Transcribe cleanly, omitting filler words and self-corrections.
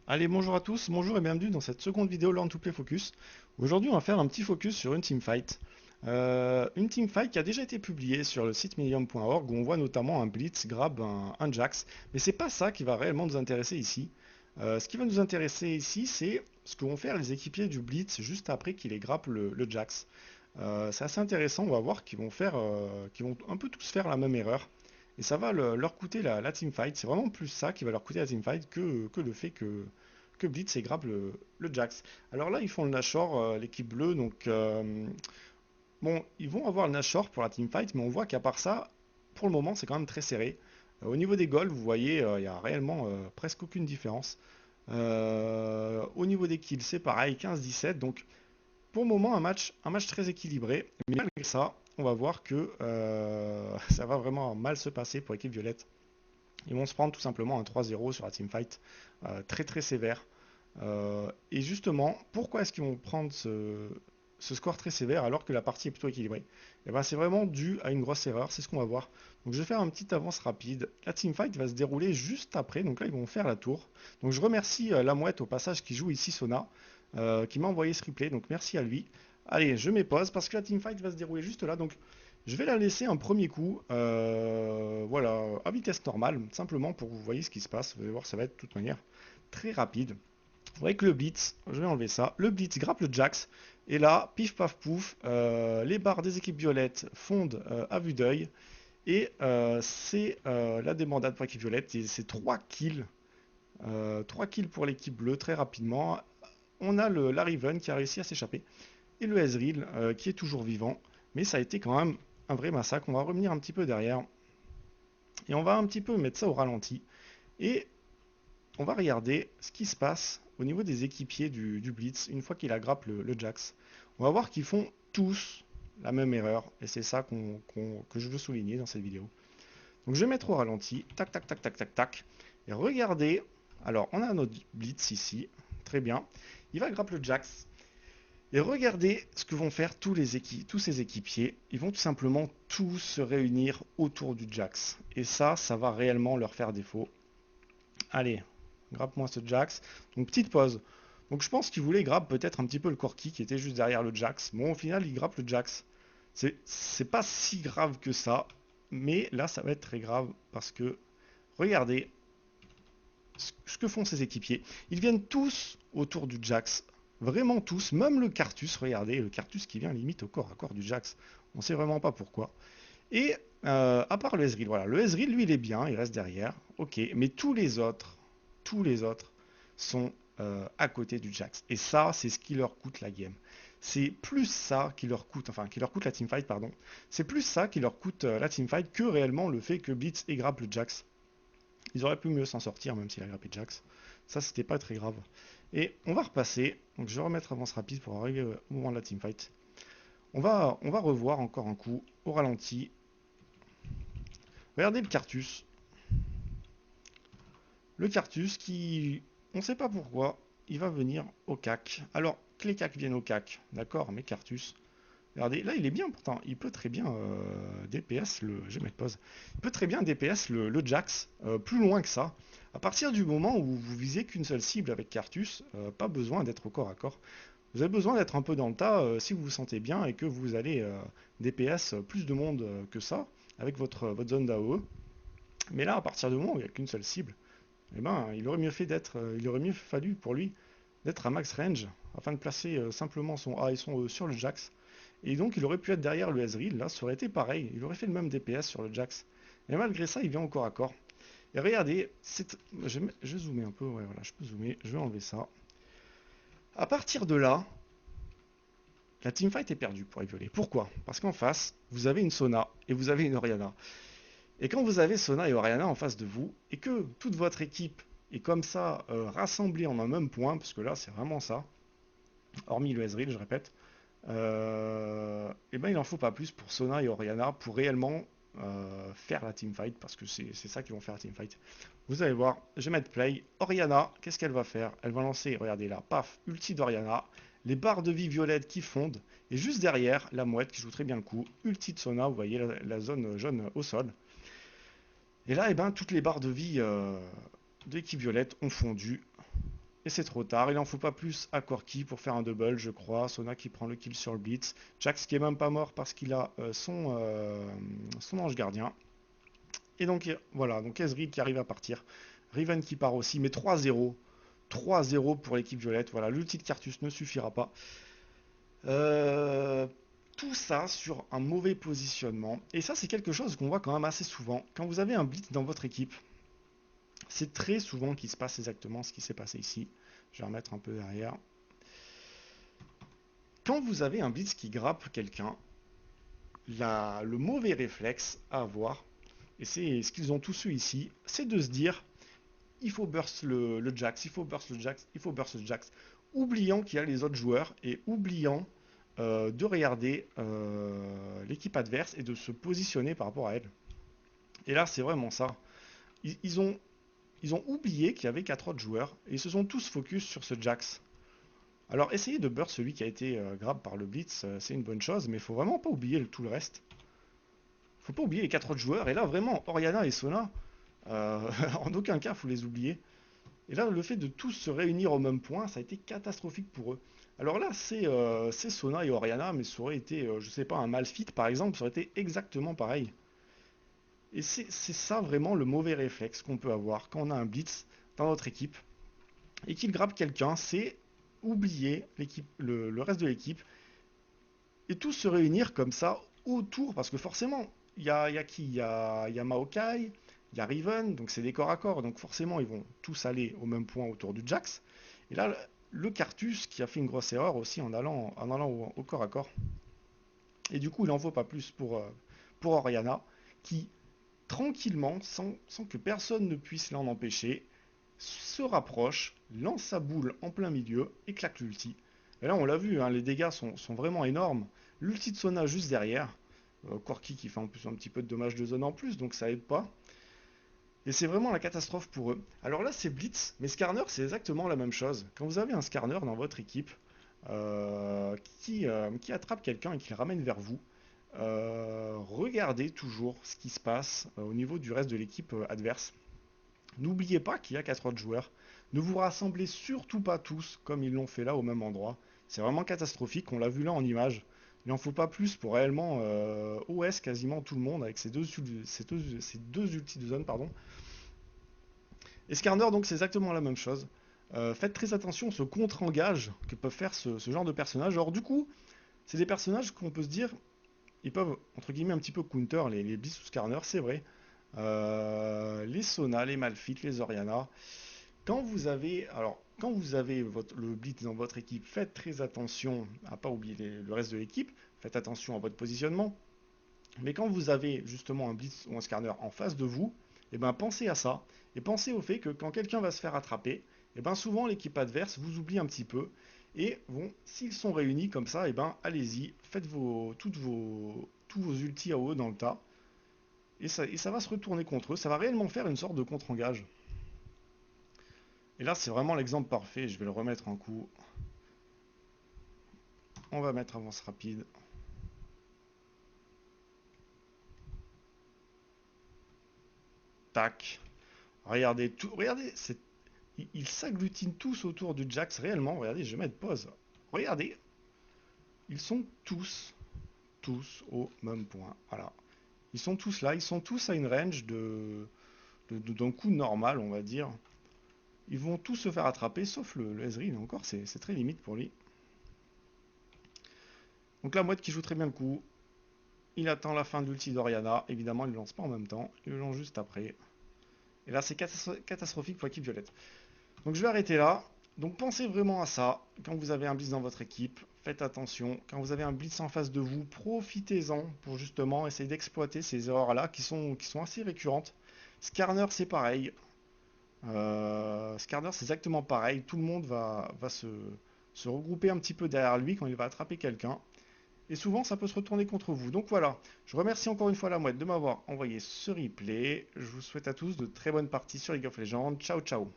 Allez, bonjour à tous, bonjour et bienvenue dans cette seconde vidéo Learn to Play Focus. Aujourd'hui, on va faire un petit focus sur une teamfight. Une teamfight qui a déjà été publiée sur le site medium.org où on voit notamment un Blitz grab un Jax. Mais c'est pas ça qui va réellement nous intéresser ici. Ce qui va nous intéresser ici, c'est ce que vont faire les équipiers du Blitz juste après qu'il ait grappe le Jax. C'est assez intéressant, on va voir qu'ils vont un peu tous faire la même erreur. Et ça va leur coûter la teamfight. C'est vraiment plus ça qui va leur coûter la teamfight que le fait que Blitz et grappe le Jax. Alors là, ils font le Nashor, l'équipe bleue, donc bon, ils vont avoir le Nashor pour la teamfight, mais on voit qu'à part ça, pour le moment, c'est quand même très serré. Au niveau des goals, vous voyez, il n'y a réellement presque aucune différence. Au niveau des kills, c'est pareil, 15-17, donc pour le moment, un match très équilibré, mais malgré ça, on va voir que ça va vraiment mal se passer pour l'équipe violette. Ils vont se prendre tout simplement un 3-0 sur la teamfight, très très sévère. Et justement, pourquoi est-ce qu'ils vont prendre ce score très sévère alors que la partie est plutôt équilibrée? Et ben, c'est vraiment dû à une grosse erreur, c'est ce qu'on va voir. Donc je vais faire une petite avance rapide. La teamfight va se dérouler juste après, donc là ils vont faire la tour. Donc je remercie la mouette au passage qui joue ici Sona, qui m'a envoyé ce replay, donc merci à lui. Allez, je mets pause parce que la teamfight va se dérouler juste là, donc je vais la laisser un premier coup, voilà, à vitesse normale, simplement pour que vous voyez ce qui se passe. Vous allez voir, ça va être de toute manière très rapide. Vous voyez que le Blitz, je vais enlever ça, le Blitz grappe le Jax, et là, pif paf pouf, les barres des équipes violettes fondent à vue d'œil, et c'est la débandade pour l'équipe violette, et c'est 3 kills pour l'équipe bleue très rapidement. On a la Riven qui a réussi à s'échapper, et le Ezreal qui est toujours vivant, mais ça a été quand même un vrai massacre. On va revenir un petit peu derrière, et on va un petit peu mettre ça au ralenti, et on va regarder ce qui se passe au niveau des équipiers du Blitz une fois qu'il a grappé le Jax. On va voir qu'ils font tous la même erreur et c'est ça que je veux souligner dans cette vidéo. Donc je vais mettre au ralenti, tac tac tac tac tac tac, et regardez, alors on a notre Blitz ici, très bien, il va grapper le Jax, et regardez ce que vont faire tous ces équipiers, ils vont tout simplement tous se réunir autour du Jax, et ça va réellement leur faire défaut. Allez, grappe-moi ce Jax. Donc petite pause. Donc je pense qu'il voulait grappe peut-être un petit peu le Corki qui était juste derrière le Jax. Bon, au final, il grappe le Jax. C'est pas si grave que ça. Mais là, ça va être très grave parce que, regardez ce que font ces équipiers. Ils viennent tous autour du Jax. Vraiment tous. Même le Cartus, regardez, le Cartus qui vient limite au corps à corps du Jax. On sait vraiment pas pourquoi. Et à part le Ezreal, voilà, le Ezreal, lui, il est bien, il reste derrière, ok, mais tous les autres sont à côté du Jax. Et ça, c'est ce qui leur coûte la game. C'est plus ça qui leur coûte, enfin, qui leur coûte la teamfight, pardon. C'est plus ça qui leur coûte la teamfight que réellement le fait que Blitz ait grappe le Jax. Ils auraient pu mieux s'en sortir, même s'il a grappé Jax. Ça, c'était pas très grave. Et on va repasser. Donc, je vais remettre avance rapide pour arriver au moment de la teamfight. On va revoir encore un coup au ralenti. Regardez le Cartus. Le Cartus qui, on ne sait pas pourquoi, il va venir au CAC. Alors, que les CAC viennent au CAC, d'accord, mais Cartus, regardez, là il est bien pourtant, il peut très bien DPS je vais mettre pause, il peut très bien DPS le Jax, plus loin que ça. À partir du moment où vous visez qu'une seule cible avec Cartus, pas besoin d'être au corps à corps. Vous avez besoin d'être un peu dans le tas si vous vous sentez bien et que vous allez DPS plus de monde que ça avec votre zone d'AOE. Mais là, à partir du moment où il n'y a qu'une seule cible, eh ben, il aurait mieux fallu pour lui d'être à max range afin de placer simplement son A et son E sur le Jax. Et donc il aurait pu être derrière le Ezreal, là ça aurait été pareil, il aurait fait le même DPS sur le Jax. Et malgré ça, il vient au corps à corps. Et regardez, je vais zoomer un peu, ouais voilà, je peux zoomer, je vais enlever ça. À partir de là, la teamfight est perdue pour les violets. Pourquoi? Parce qu'en face, vous avez une Sona et vous avez une Orianna. Et quand vous avez Sona et Orianna en face de vous, et que toute votre équipe est comme ça rassemblée en un même point, parce que là c'est vraiment ça, hormis le Ezreal, je répète, et ben il en faut pas plus pour Sona et Orianna pour réellement faire la teamfight, parce que c'est ça qui vont faire la teamfight. Vous allez voir, je vais mettre play. Orianna, qu'est-ce qu'elle va faire? Elle va lancer, regardez là, paf, ulti d'Orianna, les barres de vie violettes qui fondent, et juste derrière, la mouette qui joue très bien le coup, ulti de Sona, vous voyez la zone jaune au sol. Et là, eh ben, toutes les barres de vie de l'équipe violette ont fondu. Et c'est trop tard, il en faut pas plus à Corki pour faire un double, je crois. Sona qui prend le kill sur le blitz. Jax qui est même pas mort parce qu'il a son ange gardien. Et donc voilà, donc Ezreal qui arrive à partir. Riven qui part aussi, mais 3-0. 3-0 pour l'équipe violette. Voilà, l'ulti de Cartus ne suffira pas. Euh, Tout ça sur un mauvais positionnement. Et ça, c'est quelque chose qu'on voit quand même assez souvent. Quand vous avez un blitz dans votre équipe, c'est très souvent qu'il se passe exactement ce qui s'est passé ici. Je vais remettre un peu derrière. Quand vous avez un blitz qui grappe quelqu'un, le mauvais réflexe à avoir, et c'est ce qu'ils ont tous eu ici, c'est de se dire il faut burst le Jax, il faut burst le Jax, il faut burst le Jax, oubliant qu'il y a les autres joueurs et oubliant de regarder l'équipe adverse et de se positionner par rapport à elle. Et là, c'est vraiment ça. Ils ont oublié qu'il y avait 4 autres joueurs et ils se sont tous focus sur ce Jax. Alors, essayer de burst celui qui a été grab par le Blitz, c'est une bonne chose, mais il faut vraiment pas oublier tout le reste. Faut pas oublier les 4 autres joueurs. Et là, vraiment, Orianna et Sona, en aucun cas, faut les oublier. Et là, le fait de tous se réunir au même point, ça a été catastrophique pour eux. Alors là, c'est Sona et Orianna, mais ça aurait été, je sais pas, un Malphite par exemple, ça aurait été exactement pareil. Et c'est ça vraiment le mauvais réflexe qu'on peut avoir quand on a un blitz dans notre équipe et qu'il grappe quelqu'un, c'est oublier le reste de l'équipe et tous se réunir comme ça autour, parce que forcément, il y a qui? Il y a Maokai, il y a Riven, donc c'est des corps à corps, donc forcément ils vont tous aller au même point autour du Jax. Et là, le Cartus qui a fait une grosse erreur aussi en allant au corps à corps. Et du coup, il n'en faut pas plus pour Orianna, qui tranquillement, sans que personne ne puisse l'en empêcher, se rapproche, lance sa boule en plein milieu et claque l'ulti. Et là, on l'a vu, hein, les dégâts sont vraiment énormes. L'ulti de Sona juste derrière. Corki qui fait en plus un petit peu de dommages de zone en plus, donc ça aide pas. Et c'est vraiment la catastrophe pour eux. Alors là, c'est Blitz, mais Skarner, c'est exactement la même chose. Quand vous avez un Skarner dans votre équipe qui attrape quelqu'un et qui le ramène vers vous, regardez toujours ce qui se passe au niveau du reste de l'équipe adverse. N'oubliez pas qu'il y a 4 autres joueurs. Ne vous rassemblez surtout pas tous comme ils l'ont fait là au même endroit. C'est vraiment catastrophique, on l'a vu là en image. Il n'en faut pas plus pour réellement OS quasiment tout le monde avec ces deux ultis de zone. Pardon. Et Skarner, donc, c'est exactement la même chose. Faites très attention au contre-engage que peuvent faire ce genre de personnages. Alors, du coup, c'est des personnages qu'on peut se dire, ils peuvent, entre guillemets, un petit peu counter les Blitz ou Skarner, c'est vrai. Les Sona, les Malphite, les Orianna. Quand vous avez le Blitz dans votre équipe, faites très attention à ne pas oublier le reste de l'équipe. Faites attention à votre positionnement. Mais quand vous avez justement un Blitz ou un Skarner en face de vous, eh ben, pensez à ça. Et pensez au fait que quand quelqu'un va se faire attraper, eh ben, souvent l'équipe adverse vous oublie un petit peu. Et bon, s'ils sont réunis comme ça, eh ben, allez-y, faites tous vos ultis AOE dans le tas. Et ça va se retourner contre eux. Ça va réellement faire une sorte de contre-engage. Et là, c'est vraiment l'exemple parfait. Je vais le remettre un coup. On va mettre avance rapide. Tac. Regardez tout. Regardez, ils s'agglutinent tous autour du Jax réellement. Regardez, je vais mettre pause. Regardez, ils sont tous au même point. Voilà. Ils sont tous là, ils sont tous à une range d'un coup normal, on va dire. Ils vont tous se faire attraper, sauf le Ezreal, encore, c'est très limite pour lui. Donc la mouette qui joue très bien le coup. Il attend la fin de l'ulti d'Orianna. Évidemment, il ne le lance pas en même temps. Il le lance juste après. Et là, c'est catastrophique pour l'équipe violette. Donc je vais arrêter là. Donc pensez vraiment à ça. Quand vous avez un blitz dans votre équipe, faites attention. Quand vous avez un blitz en face de vous, profitez-en pour justement essayer d'exploiter ces erreurs-là qui sont assez récurrentes. Skarner, c'est pareil. Skarner, c'est exactement pareil. Tout le monde va se regrouper un petit peu derrière lui quand il va attraper quelqu'un. Et souvent, ça peut se retourner contre vous. Donc voilà, je remercie encore une fois la mouette de m'avoir envoyé ce replay. Je vous souhaite à tous de très bonnes parties sur League of Legends. Ciao, ciao.